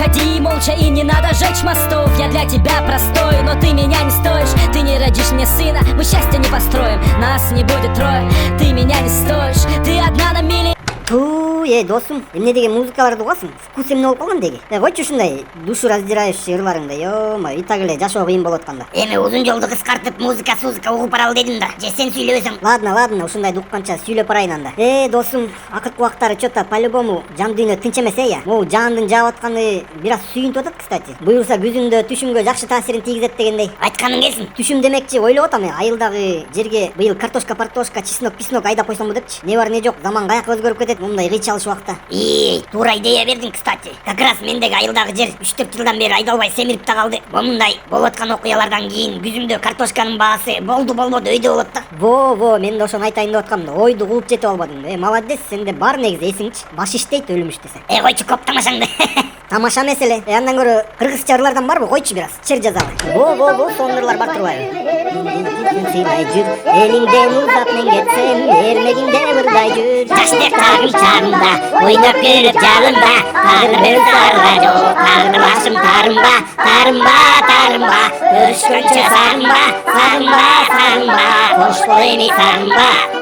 Уходи молча и не надо жечь мостов. Я для тебя простой, но ты меня не стоишь. Ты не родишь мне сына, мы счастья не построим. Нас не будет трое, ты меня не стоишь. Ты одна на миллион. досым, эмне деген музыкаларды угасың? Вкус эмне болуп калган деги? Койчу ушундай душу раздирающий ырларыңды, ё-мо, үй так эле жашоо кыйын болуп атканда. Эми узун жолду кыскартып музыка угуп баралы дедим да. Же сен сүйлөбөсөң? Ладно, ушундай укканча сүйлөп барайын анда. Досым, акыркы убактары чё-то по-любому жан дүйнө тынч эмес я. Могу жаандын жаап атканы бир аз сүйүнүп атат, кстати. Буюрса күзүңдө түшүмгө жакшы таасирин тийгизет дегендей. Айтканың келсин. Түшүм демекчи, ойлоп атам, айылдагы жерге быйыл картошка, чеснок айдап койсом депчи. Не бар не жок, заман каяка өзгөрүп кетет мындай кыйчалыш убакта. Туура идея бердиң, кстати. Как раз мендеги айылдагы жер 3-4 жылдан бери айдалбай семирип да калды. Момундай болуп аткан окуялардан кийин күзүңдө картошканын баасы болду болбоду өйдө болот да. Мен да ошону айтайын деп аткам да, ойду кууп жетип албадым. Молодец, сенде бар негизи эсиңчи. Баш иштейт өлүмүш десе. Койчу коп тамашаңды. Тамаша эмес эле. Андан көрө кыргызча ырлардан барбы? Койчу бир аз. Чер жазалы. Сонун ырлар бар турбайбы? Сыйлай жүр, элиңден узап мен кетсем, эрмегиңде ырдай жүр. Жаштар тагым чагымда, ойнап көрүп жалында, тагыр бир сарга жок, тагыр башым тарымба, көрүшкөнчө сагынба, кош бол эми сагынба.